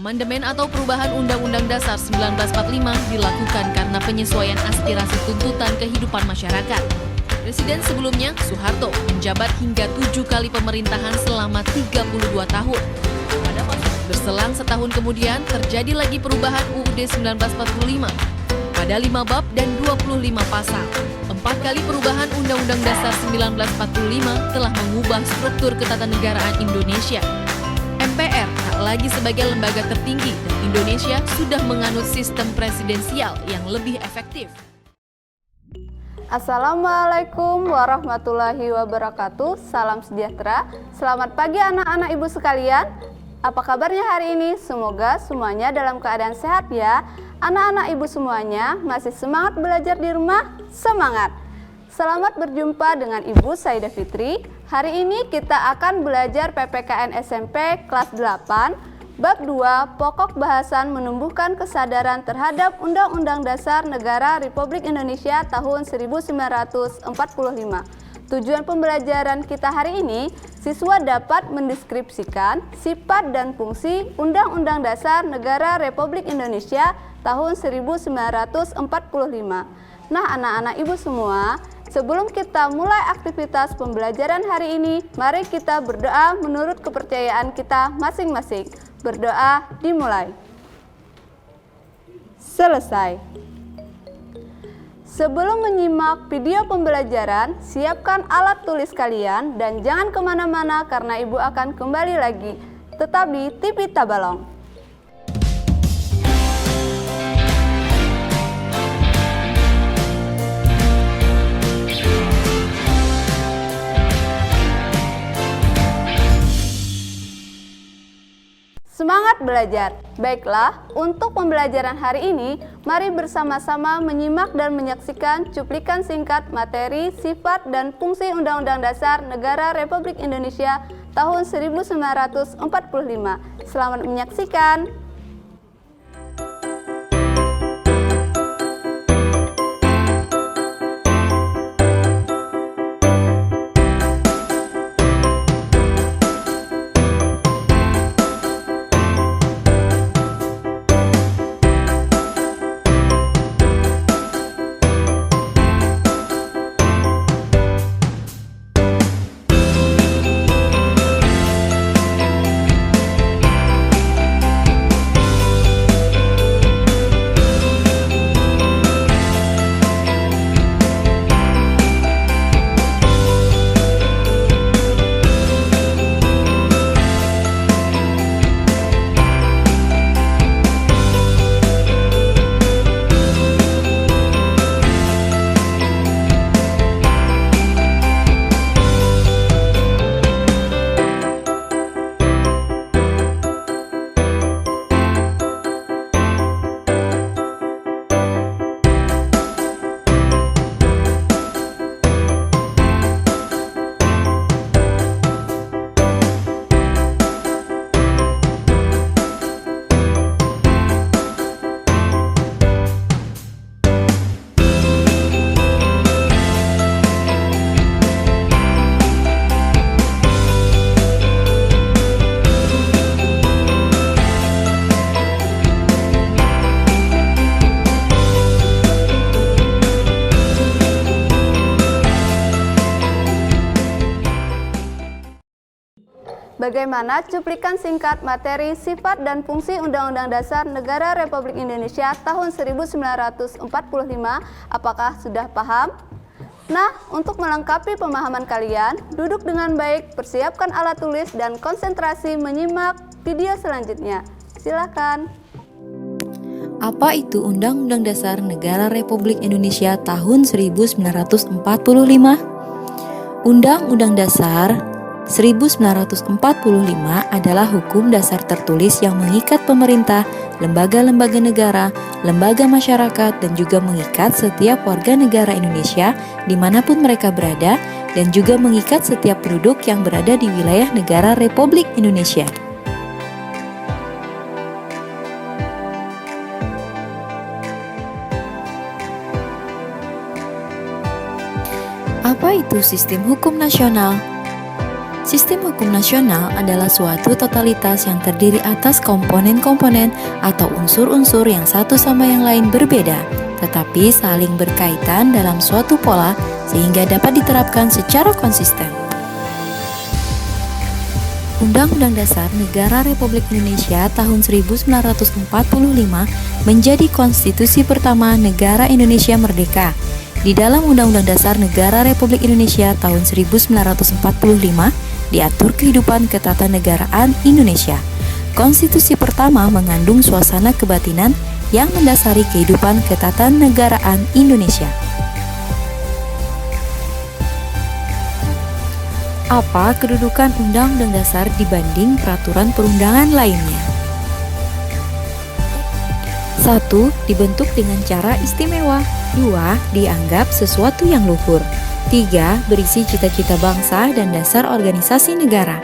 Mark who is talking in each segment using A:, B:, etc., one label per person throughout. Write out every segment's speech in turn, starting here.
A: Amandemen atau perubahan Undang-Undang Dasar 1945 dilakukan karena penyesuaian aspirasi tuntutan kehidupan masyarakat. Presiden sebelumnya, Soeharto, menjabat hingga 7 kali pemerintahan selama 32 tahun. Pada masa berselang setahun kemudian, terjadi lagi perubahan UUD 1945. Pada 5 bab dan 25 pasal. 4 kali perubahan Undang-Undang Dasar 1945 telah mengubah struktur ketatanegaraan Indonesia. MPR tak lagi sebagai lembaga tertinggi dan Indonesia sudah menganut sistem presidensial yang lebih efektif.
B: Assalamualaikum warahmatullahi wabarakatuh. Salam sejahtera. Selamat pagi anak-anak ibu sekalian. Apa kabarnya hari ini? Semoga semuanya dalam keadaan sehat ya. Anak-anak ibu semuanya masih semangat belajar di rumah? Semangat! Selamat berjumpa dengan Ibu Saidah Fitri. Hari ini kita akan belajar PPKN SMP kelas 8, bab 2, pokok bahasan menumbuhkan kesadaran terhadap Undang-Undang Dasar Negara Republik Indonesia tahun 1945. Tujuan pembelajaran kita hari ini, siswa dapat mendeskripsikan sifat dan fungsi Undang-Undang Dasar Negara Republik Indonesia tahun 1945. Nah, anak-anak ibu semua, sebelum kita mulai aktivitas pembelajaran hari ini, mari kita berdoa menurut kepercayaan kita masing-masing. Berdoa dimulai. Selesai. Sebelum menyimak video pembelajaran, siapkan alat tulis kalian dan jangan kemana-mana karena ibu akan kembali lagi. Tetap di TV Tabalong. Semangat belajar! Baiklah, untuk pembelajaran hari ini, mari bersama-sama menyimak dan menyaksikan cuplikan singkat materi, sifat, dan fungsi Undang-Undang Dasar Negara Republik Indonesia tahun 1945. Selamat menyaksikan! Bagaimana cuplikan singkat materi, sifat, dan fungsi Undang-Undang Dasar Negara Republik Indonesia tahun 1945? Apakah sudah paham? Nah, untuk melengkapi pemahaman kalian, duduk dengan baik, persiapkan alat tulis, dan konsentrasi menyimak video selanjutnya. Silakan.
C: Apa itu Undang-Undang Dasar Negara Republik Indonesia tahun 1945? Undang-Undang Dasar 1945 adalah hukum dasar tertulis yang mengikat pemerintah, lembaga-lembaga negara, lembaga masyarakat, dan juga mengikat setiap warga negara Indonesia dimanapun mereka berada, dan juga mengikat setiap penduduk yang berada di wilayah negara Republik Indonesia. Apa itu sistem hukum nasional? Sistem hukum nasional adalah suatu totalitas yang terdiri atas komponen-komponen atau unsur-unsur yang satu sama yang lain berbeda, tetapi saling berkaitan dalam suatu pola sehingga dapat diterapkan secara konsisten. Undang-Undang Dasar Negara Republik Indonesia tahun 1945 menjadi konstitusi pertama negara Indonesia merdeka. Di dalam Undang-Undang Dasar Negara Republik Indonesia tahun 1945 diatur kehidupan ketatanegaraan Indonesia. Konstitusi pertama mengandung suasana kebatinan yang mendasari kehidupan ketatanegaraan Indonesia. Apa kedudukan Undang-Undang Dasar dibanding peraturan perundangan lainnya? 1. Dibentuk dengan cara istimewa. 2. Dianggap sesuatu yang luhur. 3. Berisi cita-cita bangsa dan dasar organisasi negara.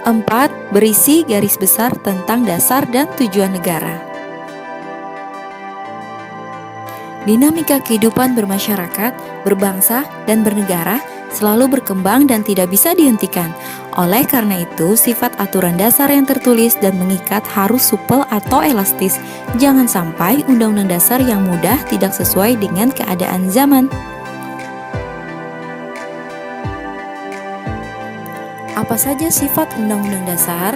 C: 4. Berisi garis besar tentang dasar dan tujuan negara. Dinamika kehidupan bermasyarakat, berbangsa, dan bernegara selalu berkembang dan tidak bisa dihentikan. Oleh karena itu, sifat aturan dasar yang tertulis dan mengikat harus supel atau elastis. Jangan sampai Undang-Undang Dasar yang mudah tidak sesuai dengan keadaan zaman. Apa saja sifat Undang-Undang Dasar?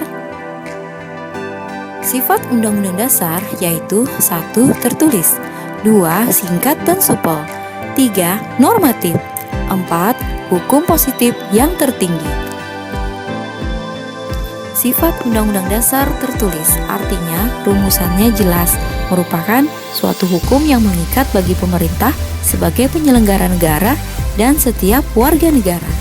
C: Sifat Undang-Undang Dasar yaitu 1. Tertulis, 2. Singkat dan supel, 3. Normatif, 4. Hukum positif yang tertinggi. Sifat Undang-Undang Dasar tertulis artinya rumusannya jelas, merupakan suatu hukum yang mengikat bagi pemerintah sebagai penyelenggara negara dan setiap warga negara.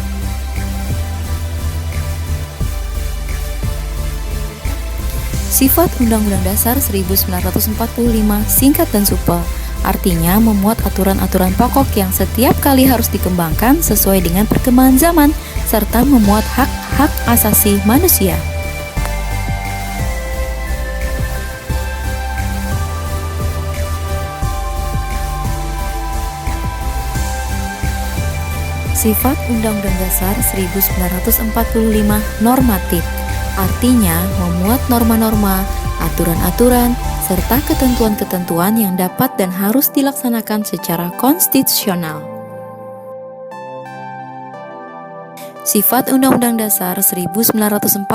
C: Sifat Undang-Undang Dasar 1945 singkat dan supel, artinya memuat aturan-aturan pokok yang setiap kali harus dikembangkan sesuai dengan perkembangan zaman, serta memuat hak-hak asasi manusia. Sifat Undang-Undang Dasar 1945 normatif, artinya memuat norma-norma, aturan-aturan, serta ketentuan-ketentuan yang dapat dan harus dilaksanakan secara konstitusional. Sifat Undang-Undang Dasar 1945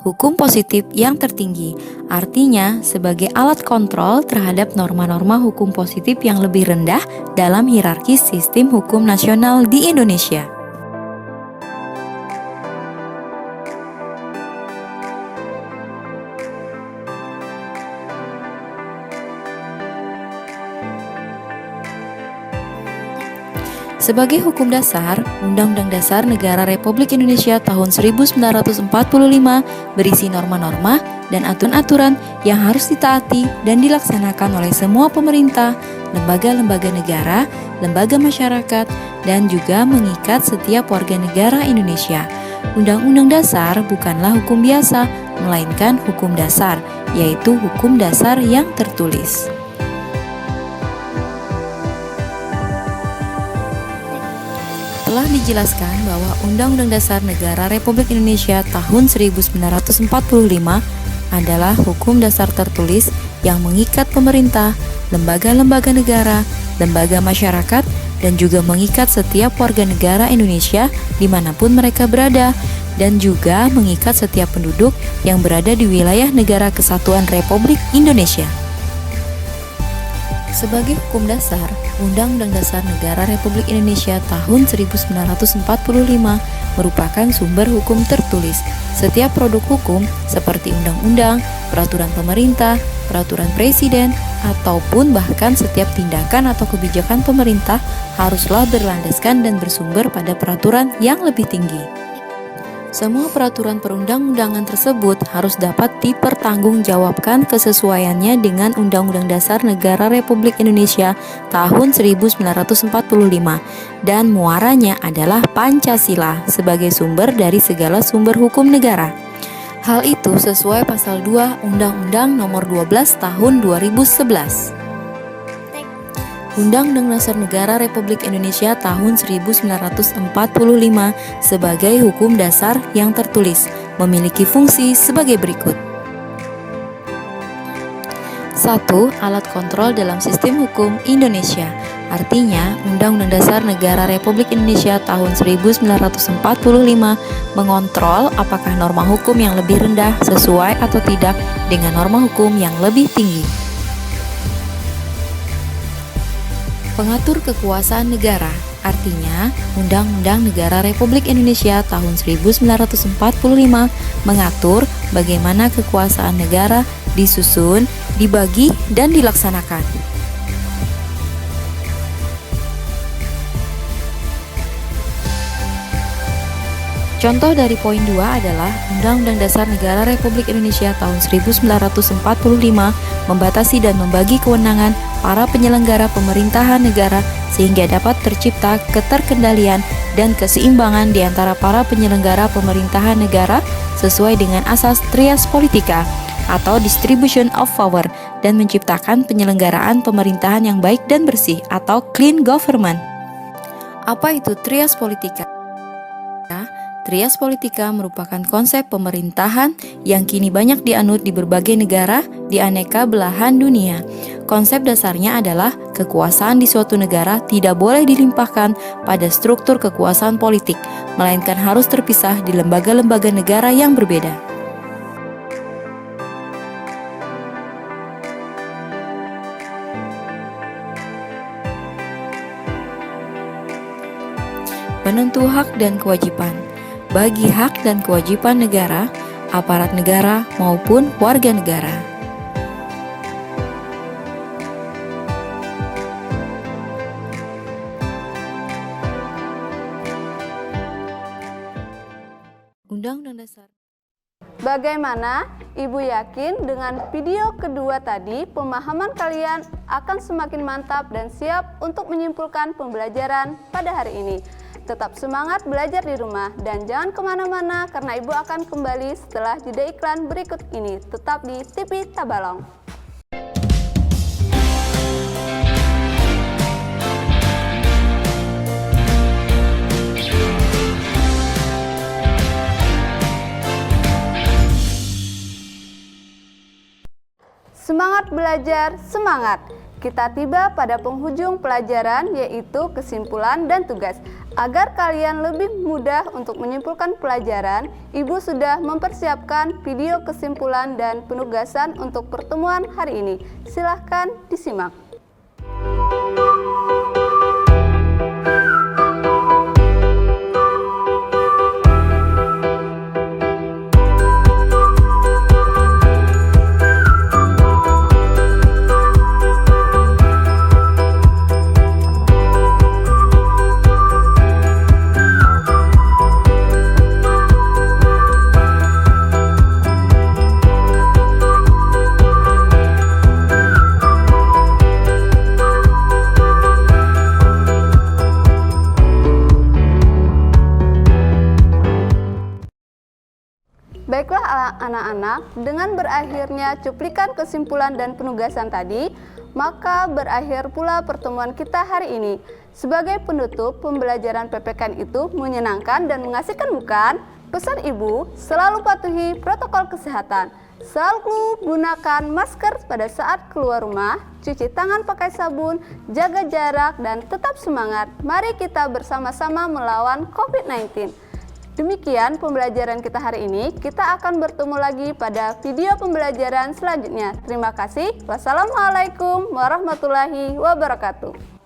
C: hukum positif yang tertinggi, artinya sebagai alat kontrol terhadap norma-norma hukum positif yang lebih rendah dalam hierarki sistem hukum nasional di Indonesia. Sebagai hukum dasar, Undang-Undang Dasar Negara Republik Indonesia tahun 1945 berisi norma-norma dan aturan-aturan yang harus ditaati dan dilaksanakan oleh semua pemerintah, lembaga-lembaga negara, lembaga masyarakat, dan juga mengikat setiap warga negara Indonesia. Undang-Undang Dasar bukanlah hukum biasa, melainkan hukum dasar, yaitu hukum dasar yang tertulis. Telah dijelaskan bahwa Undang-Undang Dasar Negara Republik Indonesia tahun 1945 adalah hukum dasar tertulis yang mengikat pemerintah, lembaga-lembaga negara, lembaga masyarakat, dan juga mengikat setiap warga negara Indonesia dimanapun mereka berada, dan juga mengikat setiap penduduk yang berada di wilayah Negara Kesatuan Republik Indonesia. Sebagai hukum dasar, Undang-Undang Dasar Negara Republik Indonesia tahun 1945 merupakan sumber hukum tertulis. Setiap produk hukum seperti undang-undang, peraturan pemerintah, peraturan presiden, ataupun bahkan setiap tindakan atau kebijakan pemerintah haruslah berlandaskan dan bersumber pada peraturan yang lebih tinggi. Semua peraturan perundang-undangan tersebut harus dapat dipertanggungjawabkan kesesuaiannya dengan Undang-Undang Dasar Negara Republik Indonesia tahun 1945 dan muaranya adalah Pancasila sebagai sumber dari segala sumber hukum negara. Hal itu sesuai pasal 2 Undang-Undang Nomor 12 Tahun 2011. Undang-Undang Dasar Negara Republik Indonesia tahun 1945 sebagai hukum dasar yang tertulis memiliki fungsi sebagai berikut. 1. Alat kontrol dalam sistem hukum Indonesia. Artinya, Undang-Undang Dasar Negara Republik Indonesia tahun 1945 mengontrol apakah norma hukum yang lebih rendah sesuai atau tidak dengan norma hukum yang lebih tinggi. Pengatur kekuasaan negara. Artinya, Undang-Undang Negara Republik Indonesia tahun 1945 mengatur bagaimana kekuasaan negara disusun, dibagi, dan dilaksanakan. Contoh dari poin 2 adalah Undang-Undang Dasar Negara Republik Indonesia tahun 1945 membatasi dan membagi kewenangan para penyelenggara pemerintahan negara sehingga dapat tercipta keterkendalian dan keseimbangan di antara para penyelenggara pemerintahan negara sesuai dengan asas trias politica atau distribution of power dan menciptakan penyelenggaraan pemerintahan yang baik dan bersih atau clean government. Apa itu trias politica? Trias politika merupakan konsep pemerintahan yang kini banyak dianut di berbagai negara di aneka belahan dunia. Konsep dasarnya adalah kekuasaan di suatu negara tidak boleh dilimpahkan pada struktur kekuasaan politik, melainkan harus terpisah di lembaga-lembaga negara yang berbeda. Penentu hak dan kewajiban. Bagi hak dan kewajiban negara, aparat negara maupun warga negara. Undang-Undang Dasar.
B: Bagaimana? Ibu yakin dengan video kedua tadi pemahaman kalian akan semakin mantap dan siap untuk menyimpulkan pembelajaran pada hari ini. Tetap semangat belajar di rumah dan jangan kemana-mana karena Ibu akan kembali setelah jeda iklan berikut ini. Tetap di TV Tabalong. Semangat belajar, semangat! Kita tiba pada penghujung pelajaran yaitu kesimpulan dan tugas. Agar kalian lebih mudah untuk menyimpulkan pelajaran, Ibu sudah mempersiapkan video kesimpulan dan penugasan untuk pertemuan hari ini. Silahkan disimak. Baiklah anak-anak, dengan berakhirnya cuplikan kesimpulan dan penugasan tadi, maka berakhir pula pertemuan kita hari ini. Sebagai penutup, pembelajaran PPKN itu menyenangkan dan mengasihkan bukan? Pesan Ibu, selalu patuhi protokol kesehatan. Selalu gunakan masker pada saat keluar rumah, cuci tangan pakai sabun, jaga jarak, dan tetap semangat. Mari kita bersama-sama melawan COVID-19. Demikian pembelajaran kita hari ini. Kita akan bertemu lagi pada video pembelajaran selanjutnya. Terima kasih. Wassalamualaikum warahmatullahi wabarakatuh.